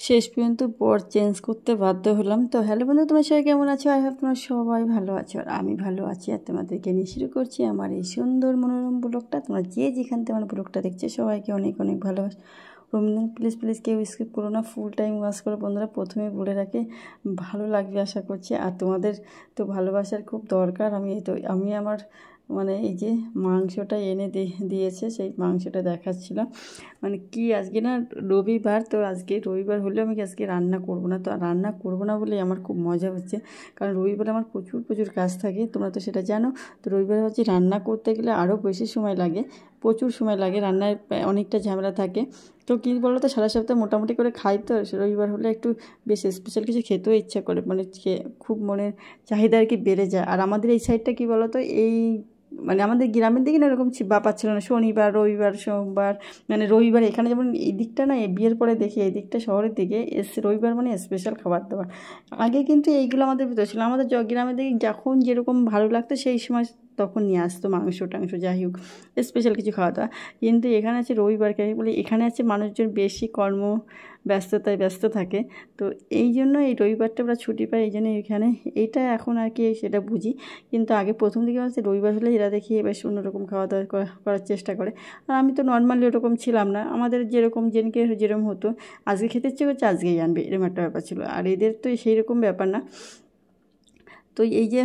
শেষ পর্যন্ত বর চেঞ্জ করতে বাধ্য হলাম। তো হ্যালো বন্ধু, তোমার সবাই কেমন আছো? আই হোপ তোমরা সবাই ভালো আছো, আর আমি ভালো আছি। আর তোমাদেরকে নিয়ে শুরু করছি আমার এই সুন্দর মনোরম ব্লগটা। তোমরা যে যেখান থেকে আমার ব্লগটা দেখছো সবাইকে অনেক অনেক ভালোবাসি। রবীন্দ্রনাথ প্লিজ কেউ স্কিপ করো না, ফুল টাইম ওয়াচ করো বন্ধুরা। প্রথমে বলে রাখি, ভালো লাগবে আশা করছি। আর তোমাদের তো ভালোবাসার খুব দরকার। আমি আমার মানে এই যে মাংসটা এনে দিয়েছে, সেই মাংসটা দেখাচ্ছিলাম। মানে কি আজকে না রবিবার, তো আজকে রবিবার হলেও আমি আজকে রান্না করব না। তো রান্না করব না বলে আমার খুব মজা হচ্ছে, কারণ রবিবারে আমার প্রচুর কাজ থাকে, তোমরা তো সেটা জানো। তো রবিবারে হচ্ছে রান্না করতে গেলে আরও বেশি সময় লাগে, প্রচুর সময় লাগে, রান্নায় অনেকটা ঝামেলা থাকে। তো কী বলো তো, সারা সপ্তাহে মোটামুটি করে খাই, তো রবিবার হলে একটু বেশ স্পেশাল কিছু খেতেও ইচ্ছা করে, মানে খুব মনের চাহিদা আর কি বেড়ে যায়। আর আমাদের এই সাইডটা কী বলো তো, এই মানে আমাদের গ্রামের দিকে না এরকম ব্যাপার ছিল না, শনিবার রবিবার সোমবার, মানে রবিবার এখানে যেমন এই দিকটা না, বিয়ের পরে দেখি এই দিকটা শহরের দিকে এসে রবিবার মানে স্পেশাল খাবার দাবার। আগে কিন্তু এইগুলো আমাদের ভিতরে ছিল, আমাদের গ্রামের দিকে যখন যেরকম ভালো লাগতো সেই সময় তখন নিয়ে আসতো মাংস টাংস, যাই হোক স্পেশাল কিছু খাওয়া দাওয়া। কিন্তু এখানে আছে রবিবারকে বলে, এখানে আছে মানুষজন বেশি ব্যস্ততায় ব্যস্ত থাকে। তো এই জন্য এই রবিবারটা আমরা ছুটি পাই, এই জন্য এখানে এইটা এখন আর কি সেটা বুঝি। কিন্তু আগে প্রথম দিকে হচ্ছে রবিবার হলে এরা দেখি বেশ অন্যরকম খাওয়া দাওয়া করার চেষ্টা করে। আর আমি তো নর্মালি ওরকম ছিলাম না, আমাদের যেরকম যেরকম হতো, আজকে খেতে ইচ্ছে করছে আজকেই আনবে, এরকম একটা ব্যাপার ছিল। আর এদের তো সেই রকম ব্যাপার না। তো এই যে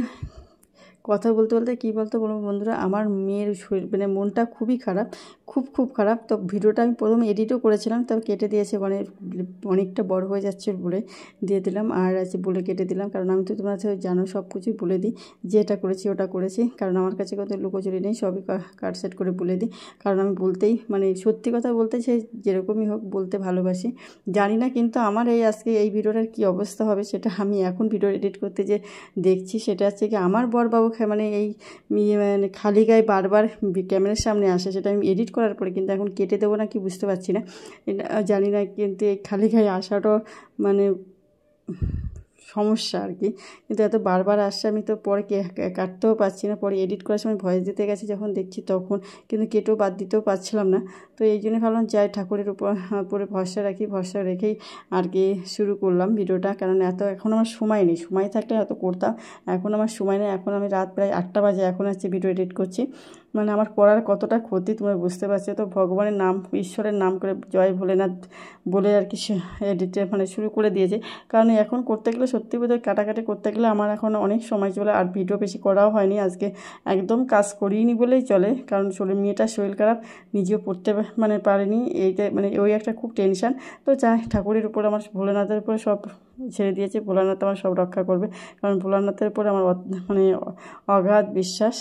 কথা বলতে বলতে কী বলতে বলবো বন্ধুরা, আমার মেয়ের শরীর মানে মনটা খুবই খারাপ, খুব খারাপ। তো ভিডিওটা আমি প্রথমে এডিটও করেছিলাম, তবে কেটে দিয়েছে, মানে অনেকটা বড় হয়ে যাচ্ছে বলে দিয়ে দিলাম। আর আছে বলে কেটে দিলাম, কারণ আমি তো তোমরা জানো সব কিছুই বলে দিই, যে এটা করেছি ওটা করেছি, কারণ আমার কাছে কত লুকোচুরি নেই, সবই কাট সেট করে বলে দিই। কারণ আমি বলতেই মানে সত্যি কথা বলতে, সে যেরকমই হোক বলতে ভালোবাসি। জানি না কিন্তু আমার এই আজকে এই ভিডিওটার কী অবস্থা হবে, সেটা আমি এখন ভিডিও এডিট করতে যে দেখছি, সেটা হচ্ছে কি আমার বরবাবু মানে এই মানে খালি গায়ে বারবার ক্যামেরার সামনে আসে, সেটা আমি এডিট করার পরে কিন্তু এখন কেটে দেবো না কি বুঝতে পারছি না, জানি না। কিন্তু এই খালি গায়ে আসাটাও মানে সমস্যা আর কি, কিন্তু এত বারবার আসছে, আমি তো পরে কাটতেও পারছি না। পরে এডিট করার সময় ভয়েস দিতে গেছি যখন দেখছি তখন, কিন্তু কেটেও বাদ দিতেও পারছিলাম না। তো এই জন্য ভাবলাম যাই ঠাকুরের উপরে ভরসা রাখি, ভরসা রেখেই আর কি শুরু করলাম ভিডিওটা। কারণ এখন আমার সময় নেই, সময় থাকলে এত করতাম, এখন আমার সময় নেই। এখন আমি রাত প্রায় 8টা বাজে এখন হচ্ছে ভিডিও এডিট করছি। মানে আমার পড়ার কতটা ক্ষতি তোমরা বুঝতে পারছো। তো ভগবানের নাম, ঈশ্বরের নাম করে জয় ভোলেনাথ বলে আর কি এডিটে মানে শুরু করে দিয়েছে। কারণ এখন করতে গেলে সত্যি বোধহয় কাটাকাটি করতে গেলে আমার এখন অনেক সময় চলে, আর ভিডিও বেশি করাও হয়নি আজকে, একদম কাজ করিনি বলেই চলে। কারণ মেয়েটার শরীর খারাপ, নিজেও পড়তে মানে পারিনি, এইটা মানে ওই একটা খুব টেনশান। তো যাই, ঠাকুরের উপর আমার ভোলেনাথের উপরে সব ছেড়ে দিয়েছে, ভোলানাথ আমার সব রক্ষা করবে, কারণ ভোলানাথের উপর আমার মানে অগাধ বিশ্বাস।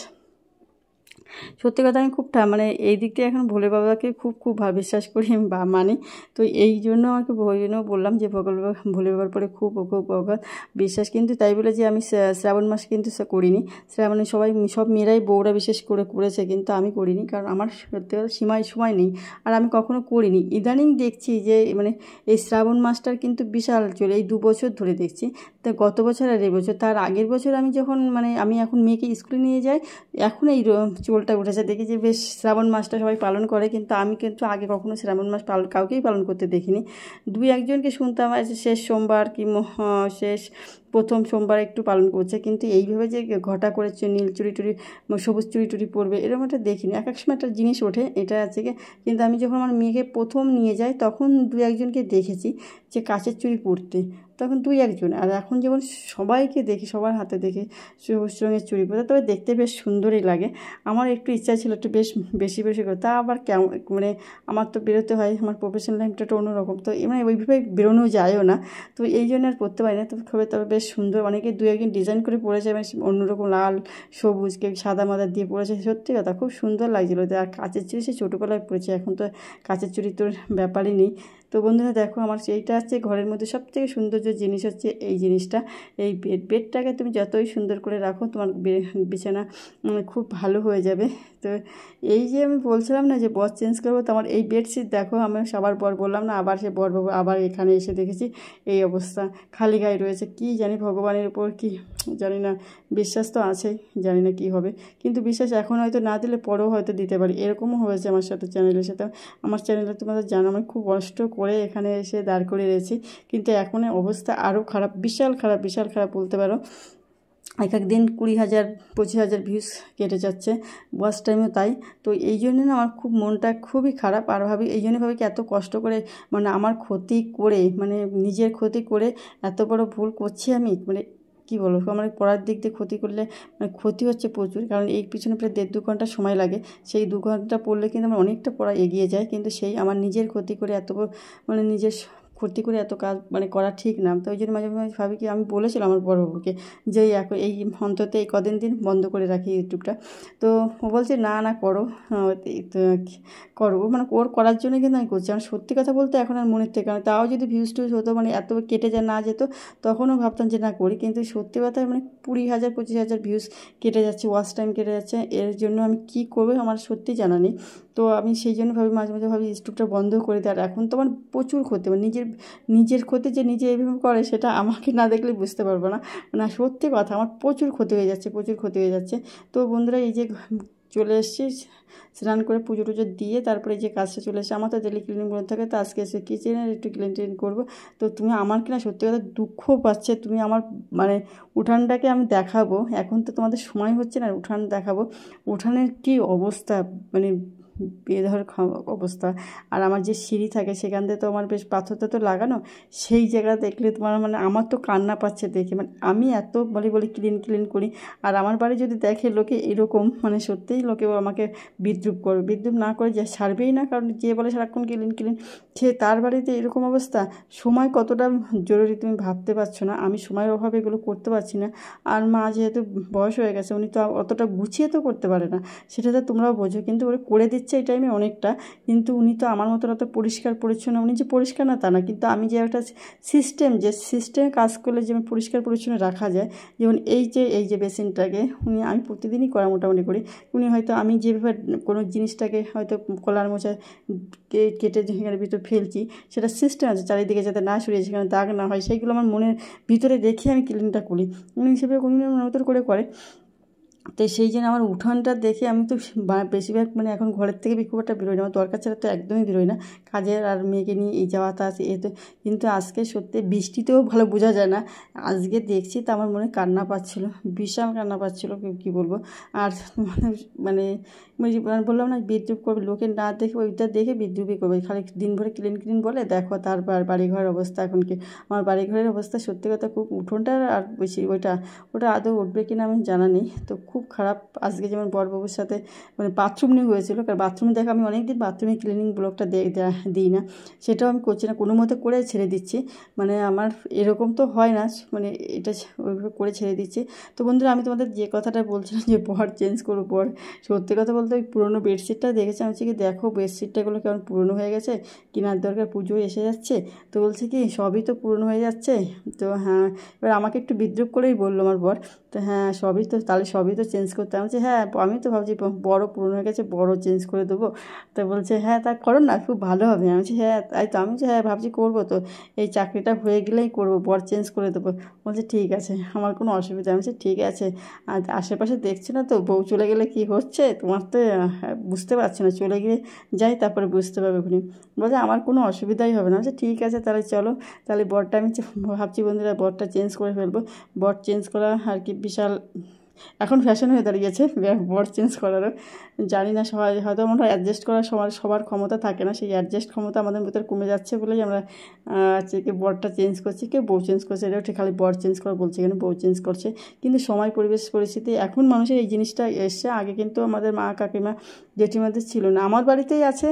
সত্যি কথা, আমি খুব মানে এই দিক দিয়ে এখন ভোলে বাবাকে খুব বিশ্বাস করি বা মানি। তো এই জন্য আমাকে ওই জন্য বললাম যে ভোলে বাবার পরে খুব অগাধ বিশ্বাস। কিন্তু তাই বলে যে আমি শ্রাবণ মাস কিন্তু করিনি, শ্রাবণে সব মেয়েরাই বউরা বিশেষ করে করেছে, কিন্তু আমি করিনি, কারণ আমার সত্যি কথা সময় নেই, আর আমি কখনো করিনি। ইদানিং দেখছি যে মানে এই শ্রাবণ মাসটার কিন্তু বিশাল চলে, এই 2 বছর ধরে দেখছি। তা গত বছর আর এই বছর, তার আগের বছর আমি যখন মানে আমি এখন মেয়েকে স্কুলে নিয়ে যাই, এখন এই চোলটা উঠেছে, দেখি যে বেশ শ্রাবণ মাসটা সবাই পালন করে, কিন্তু আমি কিন্তু আগে কখনো শ্রাবণ মাস কাউকেই পালন করতে দেখিনি। 2-1জনকে শুনতাম শেষ সোমবার কি শেষ প্রথম সোমবার একটু পালন করছে, কিন্তু এইভাবে যে ঘটা করে নীল চুড়ি টুড়ি সবুজ চুড়ি টুড়ি পরবে এরকম একটা দেখিনি। এক সময় একটা জিনিস ওঠে, এটা আছে কি, কিন্তু আমি যখন আমার মেয়েকে প্রথম নিয়ে যাই তখন 2-1জনকে দেখেছি যে কাচের চুড়ি পরতে, তখন 2-1জন। আর এখন যেমন সবাইকে দেখি, সবার হাতে দেখি সবুজ রঙের চুড়ি পরতে, তবে দেখতে বেশ সুন্দরই লাগে। আমার একটু ইচ্ছা ছিল একটু বেশি করে, তা আবার কেমন মানে আমার তো বেরোতে হয়, আমার প্রফেশনাল লাইফটা একটু অন্যরকম, তো মানে ওইভাবে বেরোনো যায়ও না, তো এই জন্য আর পরতে পারি না। তবে বেশ সুন্দর, অনেকে 2-1জন ডিজাইন করে পরেছে, মানে অন্যরকম লাল সবুজ কেউ সাদা মাদা দিয়ে পরেছে, সত্যি কথা খুব সুন্দর লাগছিলো। আর কাচের চুড়ি সে ছোটোবেলায় পরেছে, এখন তো কাচের চুড়ি তোর ব্যাপারই নেই। তো বন্ধুরা দেখো, আমার সেইটা হচ্ছে ঘরের মধ্যে সবথেকে সৌন্দর্য জিনিস হচ্ছে এই জিনিসটা, এই বেডটাকে তুমি যতই সুন্দর করে রাখো তোমার বিছানা খুব ভালো হয়ে যাবে। তো এই যে আমি বলছিলাম না যে বর চেঞ্জ করবো, তো আমার এই বেডশিট দেখো, আমি সবার বর বললাম না, আবার সে বরবাবু আবার এখানে এসে দেখেছি এই অবস্থা, খালি গায়ে রয়েছে। কি জানি ভগবানের উপর কি জানি না, বিশ্বাস তো আছেই, জানি না কি হবে, কিন্তু বিশ্বাস এখন হয়তো না দিলে পরেও হয়তো দিতে পারি, এরকমও হয়েছে আমার সাথে, চ্যানেলের সাথে। আমার চ্যানেলে তোমাদের জানো আমি খুব কষ্ট করে এখানে এসে দাঁড় করে রয়েছি। কিন্তু এখন অবস্থা আরও খারাপ, বিশাল খারাপ বলতে পারো। এক দিন 20,000 25,000 ভিউজ কেটে যাচ্ছে, ওয়াচ টাইমও তাই। তো এই জন্য না আমার খুব মনটা খুবই খারাপ। আর ভাবি এই জন্য ভাবি কি এত কষ্ট করে মানে আমার ক্ষতি করে, মানে নিজের ক্ষতি করে এত বড় ভুল করছি আমি, মানে কী বলবো, আমার পড়ার দিক দিয়ে ক্ষতি করলে মানে ক্ষতি হচ্ছে প্রচুর। কারণ এই পিছনে প্রায় 1.5-2 ঘন্টা সময় লাগে, সেই 2 ঘন্টা পড়লে কিন্তু আমার অনেকটা পড়া এগিয়ে যায়। কিন্তু সেই আমার নিজের ক্ষতি করে এত মানে নিজের ক্ষতি করে এত কাজ মানে করা ঠিক না। তো ওই জন্য মাঝে মাঝে ভাবি কি, আমি বলেছিলাম আমার বড় বাবুকে যে এই অন্তত এই কদিন বন্ধ করে রাখি ইউটিউবটা। তো ও বলছে না করো, করো, মানে ওর করার জন্য কিন্তু আমি করছি। আমার সত্যি কথা বলতে এখন আর মনের থেকে, কারণ তাও যদি ভিউজ টিউজ হতো, মানে এত কেটে না যেত, তখনও ভাবতাম যে না করি। কিন্তু সত্যি কথা মানে 20,000 25,000 ভিউজ কেটে যাচ্ছে, ওয়াচ টাইম কেটে যাচ্ছে, এর জন্য আমি কী করবো আমার সত্যি জানা নেই। তো আমি সেই জন্য ভাবি, মাঝে মাঝে ভাবি ইউটিউবটা বন্ধ করে দেয়। আর এখন তো আমার প্রচুর ক্ষতি, মানে নিজের ক্ষতি যে নিজে এইভাবে করে সেটা আমাকে না দেখলে বুঝতে পারবো না। না সত্যি কথা, আমার প্রচুর ক্ষতি হয়ে যাচ্ছে। তো বন্ধুরা, এই যে চলে এসেছি স্নান করে পুজো টুজো দিয়ে, তারপরে যে কাজটা চলে এসে, আমার তো ডেলি ক্লিনিং করে থাকে, তো আজকে এসে কিচেনের একটু ক্লিন করবো। তো তুমি আমার কিনা সত্যি কথা দুঃখ পাচ্ছে, তুমি আমার মানে উঠানটাকে আমি দেখাবো, এখন তো তোমাদের সময় হচ্ছে না উঠান দেখাবো, উঠানের কি অবস্থা, মানে বেধর অবস্থা। আর আমার যে সিঁড়ি থাকে সেখান থেকে তো আমার বেশ পাথরটা তো লাগানো, সেই জায়গা দেখলে তোমার মানে আমার তো কান্না পাচ্ছে দেখে। মানে আমি এত বলি ক্লিন করি, আর আমার বাড়ি যদি দেখে লোকে এরকম, মানে সত্যিই লোকে আমাকে বিদ্রুপ না করে যে ছাড়বেই না। কারণ যে বলে সারাক্ষণ ক্লিন, সে তার বাড়িতে এরকম অবস্থা। সময় কতটা জরুরি তুমি ভাবতে পারছো না। আমি সময়ের অভাবে এগুলো করতে পারছি না। আর মা যেহেতু বয়স হয়ে গেছে, উনি তো অতটা গুছিয়ে তো করতে পারে না, সেটা তো তোমরাও বোঝো। কিন্তু ওরা করে দিচ্ছে এই টাইমে অনেকটা, কিন্তু উনি তো আমার মতো অত পরিষ্কার পরিচ্ছন্ন, উনি যে পরিষ্কার না তা না, কিন্তু আমি যে একটা সিস্টেমে কাজ করলে যেমন পরিষ্কার পরিচ্ছন্ন রাখা যায়, যেমন এই যে বেসিনটাকে আমি প্রতিদিনই করা মোটামুটি করি। উনি হয়তো আমি যেভাবে কোনো জিনিসটাকে হয়তো কলার মোচা কেটে যেখানে ভিতরে ফেলছি, সেটা সিস্টেম আছে চারিদিকে যাতে না সরিয়ে, সেখানে দাগ না হয়, সেইগুলো আমার মনের ভিতরে রেখে আমি ক্লিনটা করি। উনি হিসেবে উনি মতো করে। তো সেই জন্য আমার উঠানটা দেখে আমি তো বেশিরভাগ মানে এখন ঘরের থেকে খুব একটা বেরোই না, আমার দরকার ছাড়া তো একদমই বেরোই না, কাজের আর মেয়েকে নিয়ে এই যাওয়া তা আছে তো। কিন্তু আজকে সত্যি বৃষ্টিতেও ভালো বোঝা যায় না, আজকে দেখছি তো আমার মনে কান্না পাচ্ছিলো, বিশাল কান্না পাচ্ছিলো, কী বলবো। আর মানে বললাম না বিদ্রুপ করবে, লোকে না দেখে ওইটা দেখে বিদ্রুপই করবে, খালি দিনভরে ক্লিন বলে দেখো। তারপর বাড়িঘরের অবস্থা এখন কি, আমার বাড়িঘরের অবস্থা সত্যি কথা খুব, উঠোনটা আর বেশি ওটা আদৌ উঠবে কিনা আমি জানা নেই। তো খুব খারাপ। আজকে যেমন বরবাবুর সাথে মানে বাথরুম নিয়ে হয়েছিল, কারণ বাথরুমে দেখো আমি অনেক দিন বাথরুমে ক্লিনিং ব্লগটা দিই না, সেটাও আমি করছি না, কোনো মতো করে ছেড়ে দিচ্ছি। মানে আমার এরকম তো হয় না, মানে এটা ওইভাবে করে ছেড়ে দিচ্ছি। তো বন্ধুরা, আমি তোমাদের যে কথাটা বলছিলাম যে বর চেঞ্জ করবো, বর সত্যি কথা বলতে ওই পুরোনো বেডশিটটা দেখেছি, আমি কি দেখো বেডশিটটাগুলো কেমন পুরনো হয়ে গেছে, কেনার দরকার, পুজো এসে যাচ্ছে। তো বলছে কি সবই তো পুরনো হয়ে যাচ্ছে। তো হ্যাঁ, এবার আমাকে একটু বিদ্রুপ করেই বললো আমার বর, তো হ্যাঁ সবই তো চেঞ্জ করতে। আমি বলছি হ্যাঁ, আমি তো ভাবছি বড় পুরনো হয়ে গেছে, বড় চেঞ্জ করে দেবো। তো বলছে হ্যাঁ তা করো না, খুব ভালো হবে। আমি বলছি হ্যাঁ তাই তো, আমি বলছি হ্যাঁ ভাবছি করবো, তো এই চাকরিটা হয়ে গেলেই করবো, বর চেঞ্জ করে দেবো। বলছে ঠিক আছে, আমার কোনো অসুবিধা। আমি বলছি ঠিক আছে, আর আশেপাশে দেখছি না তো বউ চলে গেলে কি হচ্ছে, তোমার তো বুঝতে পারছি না, চলে গিয়ে যাই তারপরে বুঝতে পারবে ওখানে। বলছে আমার কোনো অসুবিধাই হবে না। বলছে ঠিক আছে তাহলে চলো, তাহলে বরটা আমি ভাবছি বন্ধুরা বরটা চেঞ্জ করে ফেলবো। বর চেঞ্জ করা আর কি বিশাল এখন ফ্যাশন হয়ে দাঁড়িয়েছে বর চেঞ্জ করারও। জানি না, সবাই হয়তো আমরা অ্যাডজাস্ট করার সবার ক্ষমতা থাকে না, সেই অ্যাডজাস্ট ক্ষমতা আমাদের ভিতরে কমে যাচ্ছে বলেই আমরা কে বরটা চেঞ্জ করছি, কেউ বউ চেঞ্জ করছে। এটাও ঠিক, খালি বর চেঞ্জ করা বলছে, এখানে বউ চেঞ্জ করছে। কিন্তু সময় পরিবেশ পরিস্থিতি এখন মানুষের এই জিনিসটা এসছে, আগে কিন্তু আমাদের মা কাকিমা জেঠিমাদের ছিল না। আমার বাড়িতেই আছে,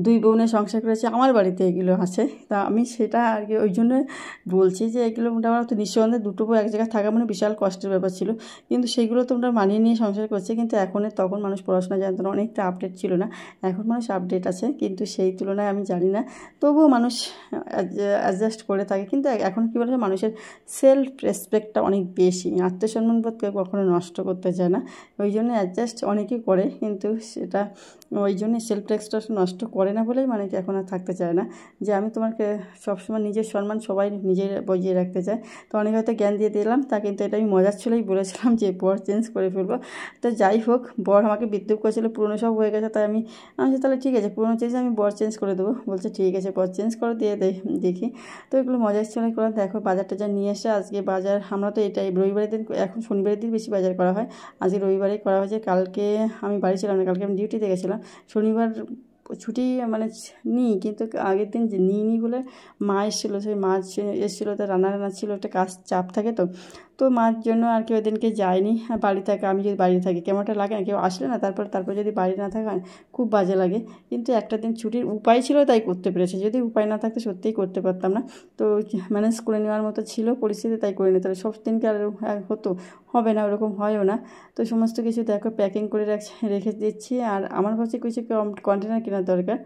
2 বোনের সংসার করেছে, আমার বাড়িতে এগুলো আছে। তা আমি সেটা আর কি ওই জন্য বলছি যে এগুলো মোটামুটি তো নিঃসন্দেহে 2টো বউ এক জায়গায় থাকা মানে বিশাল কষ্টের ব্যাপার ছিল, কিন্তু সেইগুলো তোমরা মানিয়ে নিয়ে সংসার করছে। কিন্তু তখন মানুষ পড়াশোনা জানতো না, অনেকটা আপডেট ছিল না, এখন মানুষ আপডেট আছে, কিন্তু সেই তুলনায় আমি জানি না, তবুও মানুষ অ্যাডজাস্ট করে থাকে। কিন্তু এখন কী বলছে, মানুষের সেলফ রেসপেক্টটা অনেক বেশি, আত্মসম্মানবোধ কেউ কখনো নষ্ট করতে চায় না, ওই জন্য অ্যাডজাস্ট অনেকেই করে, কিন্তু সেটা ওই জন্য সেলফ রেসপেক্ট নষ্ট করে না বলেই মানে কি এখন আর থাকতে চায় না, যে আমি তোমাকে সবসময় নিজের সম্মান সবাই নিজের বজিয়ে রাখতে চায়। তো অনেক হয়তো জ্ঞান দিয়ে দিলাম তা, কিন্তু এটা আমি মজার ছলেই বলেছিলাম যে বর চেঞ্জ করে ফেলবো। তো যাই হোক, বর আমাকে বিদ্রুপ করেছিল পুরনো সব হয়ে গেছে, তাই আমি তাহলে ঠিক আছে পুরনো চেঞ্জ আমি বর চেঞ্জ করে দেবো। বলছে ঠিক আছে বর চেঞ্জ করে দিয়ে দেখি। তো এগুলো মজার ছলে করলাম। দেখো বাজার টাজার নিয়ে এসে, আজকে বাজার আমরা তো এটাই রবিবারের দিন, এখন শনিবারের দিন বেশি বাজার করা হয়, আজকে রবিবারেই করা হয়েছে। কালকে আমি বাড়ি ছিলাম না, কালকে আমি ডিউটিতে গেছিলাম। শনিবার ছুটি মানে নিই, কিন্তু আগের দিন যে নিইনি বলে মা এসেছিলো, সেই মাছ এসেছিলো, তো রান্না ছিল, একটা কাজ চাপ থাকে, তো মার জন্য আর কি ওই দিনকে যায়নি। বাড়ি থাকে, আমি যদি বাড়ি থাকি কেমন একটা লাগে না, কেউ আসলে না, তারপর যদি বাড়ি না থাকে খুব বাজে লাগে। কিন্তু একটা দিন ছুটির উপায় ছিল তাই করতে পেরেছি, যদি উপায় না থাকতো সত্যিই করতে পারতাম না। তো ম্যানেজ করে নেওয়ার মতো ছিল পরিস্থিতি, তাই করে নিতে হবে। সব দিনকে আর হতো হবে না, ওরকম হয়ও না। তো সমস্ত কিছু দেখো প্যাকিং করে রেখে দিচ্ছি। আর আমার কাছে কিছু কন্টেনার কেনার দরকার,